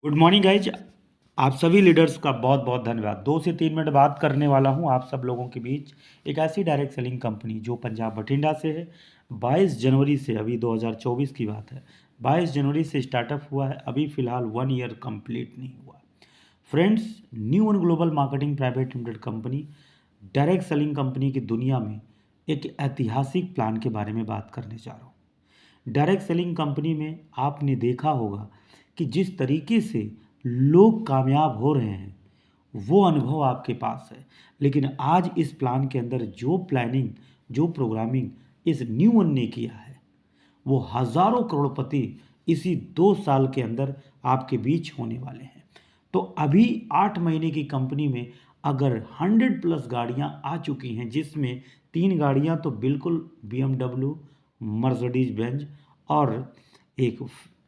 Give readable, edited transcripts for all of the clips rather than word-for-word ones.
Good morning guys. आप सभी leaders का बहुत बहुत धन्यवाद। 2 से 3 मिनट बात करने वाला हूं आप सब लोगों के बीच। एक ऐसी डायरेक्ट सेलिंग कंपनी जो पंजाब बठिंडा से है। 22 जनवरी से, अभी 2024 की बात है, 22 जनवरी से स्टार्टअप हुआ है। अभी फ़िलहाल 1 ईयर कंप्लीट नहीं हुआ। Friends, new one global marketing private limited company direct selling company की दुनिया में एक ऐतिहासिक प्लान के बारे में बात करने जा रहा हूँ। डायरेक्ट सेलिंग कंपनी में आपने देखा होगा कि जिस तरीके से लोग कामयाब हो रहे हैं वो अनुभव आपके पास है। लेकिन आज इस प्लान के अंदर जो प्लानिंग, जो प्रोग्रामिंग इस न्यू वन ने किया है, वो हजारों करोड़पति इसी 2 साल के अंदर आपके बीच होने वाले हैं। तो अभी 8 महीने की कंपनी में अगर 100+ गाड़ियां आ चुकी हैं, जिसमें 3 गाड़ियां तो बिल्कुल BMW, मर्सिडीज बेंज और एक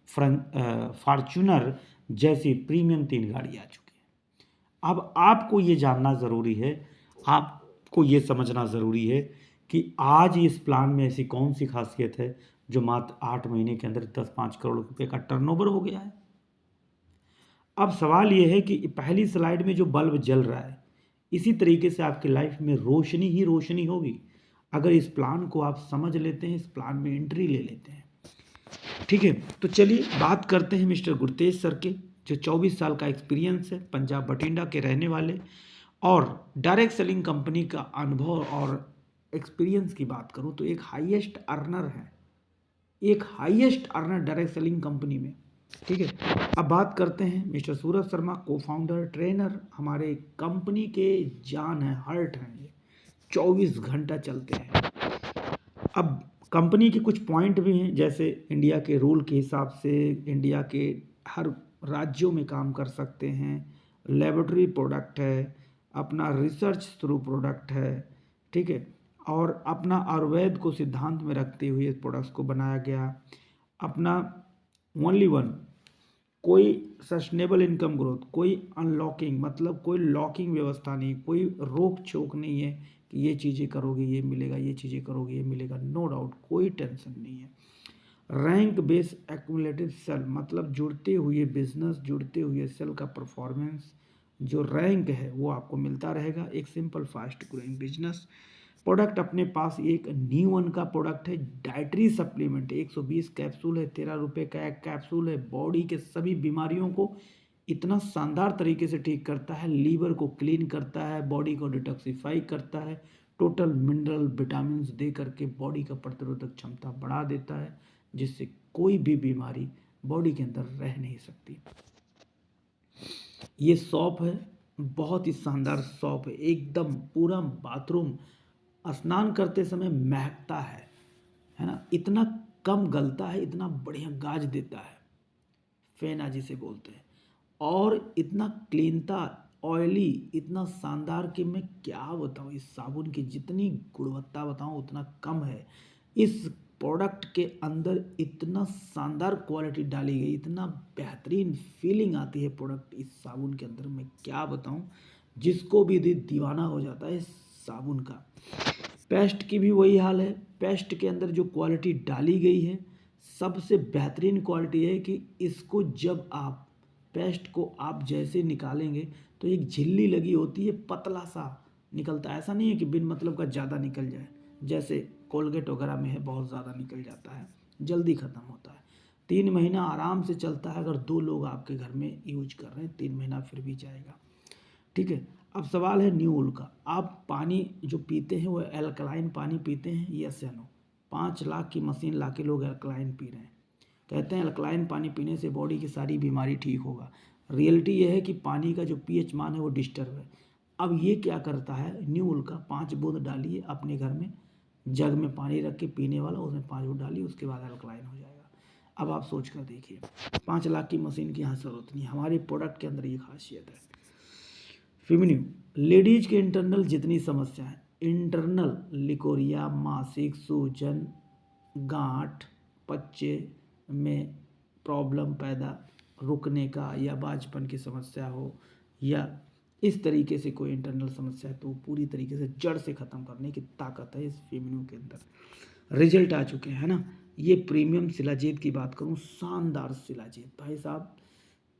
फॉर्च्यूनर जैसी प्रीमियम 3 गाड़ी आ चुकी है। अब आपको ये जानना ज़रूरी है, आपको ये समझना ज़रूरी है कि आज इस प्लान में ऐसी कौन सी खासियत है जो मात्र 8 महीने के अंदर 10-5 करोड़ रुपए का टर्नओवर हो गया है। अब सवाल ये है कि पहली स्लाइड में जो बल्ब जल रहा है, इसी तरीके से आपकी लाइफ में रोशनी ही रोशनी होगी अगर इस प्लान को आप समझ लेते हैं, इस प्लान में एंट्री ले लेते हैं। ठीक है, तो चलिए बात करते हैं मिस्टर गुरतेज सर के, जो 24 साल का एक्सपीरियंस है, पंजाब बठिंडा के रहने वाले, और डायरेक्ट सेलिंग कंपनी का अनुभव और एक्सपीरियंस की बात करूं तो एक हाईएस्ट अर्नर है, एक highest earner direct selling company में। ठीक है, अब बात करते हैं मिस्टर सूरज शर्मा, को फाउंडर, ट्रेनर, हमारे कंपनी के जान है, हार्ट हैं, ये 24 घंटा चलते हैं। अब कंपनी के कुछ पॉइंट भी हैं, जैसे इंडिया के रूल के हिसाब से इंडिया के हर राज्यों में काम कर सकते हैं, लेबोरेटरी प्रोडक्ट है, अपना रिसर्च थ्रू प्रोडक्ट है। ठीक है, और अपना आयुर्वेद को सिद्धांत में रखते हुए इस प्रोडक्ट्स को बनाया गया। अपना ओनली वन, कोई सस्टेनेबल इनकम ग्रोथ, कोई अनलॉकिंग मतलब कोई लॉकिंग व्यवस्था नहीं, कोई रोक छोक नहीं है कि ये चीज़ें करोगे ये मिलेगा, ये चीज़ें करोगे ये मिलेगा। नो डाउट, कोई टेंशन नहीं है। रैंक बेस एक्यूमुलेटिव सेल मतलब जुड़ते हुए बिजनेस, जुड़ते हुए सेल का परफॉर्मेंस, जो रैंक है वो आपको मिलता रहेगा। एक simple fast growing business. Product अपने पास एक न्यू वन का प्रोडक्ट है, डाइटरी सप्लीमेंट, 120 कैप्सूल है, 13 रुपये का एक कैप्सूल है। बॉडी के सभी बीमारियों को इतना शानदार तरीके से ठीक करता है, लीवर को क्लीन करता है, बॉडी को डिटॉक्सिफाई करता है, टोटल मिनरल विटामिन दे करके बॉडी का प्रतिरोधक क्षमता बढ़ा देता है, जिससे कोई भी बीमारी बॉडी के अंदर रह नहीं सकती। ये शॉप है, बहुत ही शानदार शॉप है, एकदम पूरा बाथरूम स्नान करते समय महकता है ना, इतना कम गलता है, इतना बढ़िया गाज देता है, फेना जिसे बोलते हैं, और इतना क्लीनता, ऑयली, इतना शानदार कि मैं क्या बताऊँ, इस साबुन की जितनी गुणवत्ता बताऊँ उतना कम है। इस प्रोडक्ट के अंदर इतना शानदार क्वालिटी डाली गई, इतना बेहतरीन फीलिंग आती है प्रोडक्ट इस साबुन के अंदर, मैं क्या बताऊँ, जिसको भी दीवाना हो जाता है इस साबुन का। पेस्ट की भी वही हाल है। पेस्ट के अंदर जो क्वालिटी डाली गई है, सबसे बेहतरीन क्वालिटी है कि इसको जब आप पेस्ट को आप जैसे निकालेंगे तो एक झिल्ली लगी होती है, पतला सा निकलता है, ऐसा नहीं है कि बिन मतलब का ज़्यादा निकल जाए, जैसे कोलगेट वगैरह में है बहुत ज़्यादा निकल जाता है, जल्दी ख़त्म होता है। 3 महीना आराम से चलता है, अगर 2 लोग आपके घर में यूज कर रहे हैं 3 महीना फिर भी जाएगा। ठीक है, अब सवाल है न्यूल का, आप पानी जो पीते हैं वो एल्कलाइन पानी पीते हैं, यस या नो? 5 लाख की मशीन ला के लोग एल्कलाइन पी रहे हैं, कहते हैं एल्कलाइन पानी पीने से बॉडी की सारी बीमारी ठीक होगा। रियलिटी ये है कि पानी का जो पीएच मान है वो डिस्टर्ब है। अब ये क्या करता है, न्यूल का 5 बूंद डालिए अपने घर में, जग में पानी रख के पीने वाला, उसमें 5 बूंद डालिए, उसके बाद एल्कलाइन हो जाएगा। अब आप सोच कर देखिए, 5 लाख की मशीन की यहाँ ज़रूरत नहीं, हमारे प्रोडक्ट के अंदर ये खासियत है। फेमिनिन, लेडीज के इंटरनल जितनी समस्या है, इंटरनल लिकोरिया, मासिक सूजन, गांठ, बच्चे में प्रॉब्लम पैदा, रुकने का या बाजपन की समस्या हो, या इस तरीके से कोई इंटरनल समस्या है, तो पूरी तरीके से जड़ से ख़त्म करने की ताकत है इस फेमिनिन के अंदर। रिजल्ट आ चुके हैं, है ना। ये प्रीमियम शिलाजीत की बात करूँ, शानदार शिलाजीत भाई साहब,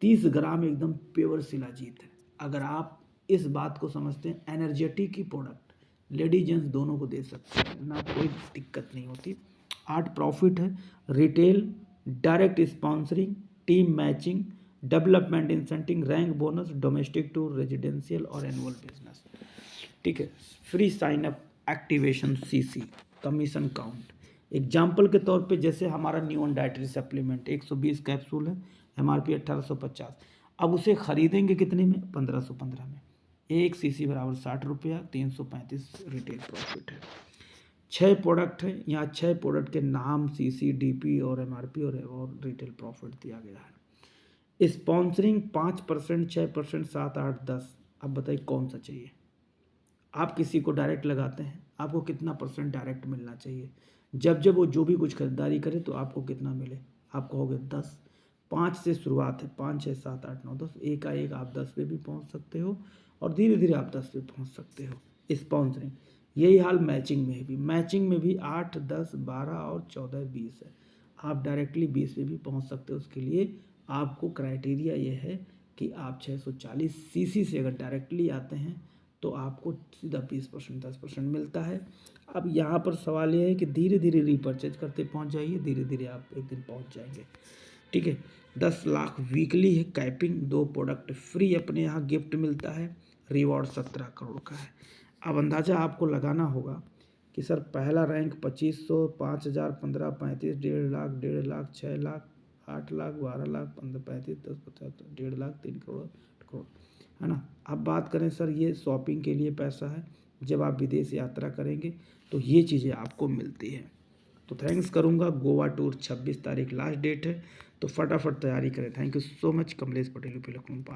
30 ग्राम एकदम प्योर शिलाजीत है। अगर आप इस बात को समझते हैं, एनर्जेटिक की प्रोडक्ट लेडीज जेंट्स दोनों को दे सकते हैं ना, कोई दिक्कत नहीं होती। 8 प्रॉफिट है, retail, direct sponsoring, team matching, development incentive, rank bonus, domestic tour, residential और एनुअल बिजनेस। ठीक है, free sign up, activation, CC, commission count. Example के तौर पे जैसे हमारा न्यून डाइटरी सप्लीमेंट 120 कैप्सूल है, एमआरपी 1850, अब उसे खरीदेंगे कितने में? 1515 में। 1 सीसी बराबर 60 रुपया, 335 रिटेल प्रॉफिट है। 6 प्रोडक्ट है, यहाँ 6 प्रोडक्ट के नाम, सीसी, डीपी और एमआरपी और रिटेल प्रॉफिट दिया गया है। स्पॉन्सरिंग 5%, 6%, 7, 8, 10। अब बताइए कौन सा चाहिए? आप किसी को डायरेक्ट लगाते हैं, आपको कितना परसेंट डायरेक्ट मिलना चाहिए? जब जब वो जो भी कुछ खरीदारी करे तो आपको कितना मिले? आप कहोगे 10। 5 से शुरुआत है, 5, 6, 7, 8, 9, 10, एक का एक आप 10 पे भी पहुंच सकते हो और धीरे धीरे आप 10 पे पहुंच सकते हो। स्पॉन्सरिंग यही हाल मैचिंग में भी, मैचिंग में भी 8, 10, 12 और 14, 20 है। आप डायरेक्टली 20 पे भी पहुंच सकते हो। उसके लिए आपको क्राइटेरिया ये है कि आप 640 सीसी से अगर डायरेक्टली आते हैं तो आपको सीधा 20%, 10% मिलता है। अब यहाँ पर सवाल ये है कि धीरे धीरे रीपरचेज करते पहुँच जाइए, धीरे धीरे आप एक दिन पहुँच जाएंगे। ठीक है, 10 लाख वीकली है कैपिंग, 2 प्रोडक्ट फ्री अपने यहाँ गिफ्ट मिलता है, रिवॉर्ड 17 करोड़ का है। अब अंदाज़ा आपको लगाना होगा कि सर पहला रैंक 2500, 5000, 15, 35, 1.5 लाख, 1.5 लाख, 6 लाख, 8 लाख, 12 लाख, 15, 35, 10, 50, 1.5 लाख, 3 करोड़, 8 करोड़, है ना। अब बात करें सर ये शॉपिंग के लिए पैसा है, जब आप विदेश यात्रा करेंगे तो ये चीज़ें आपको मिलती हैं। तो थैंक्स करूँगा। गोवा टूर 26 तारीख लास्ट डेट है, तो फटाफट तैयारी करें। Thank you so much. Kamlesh Patel, Lucknow.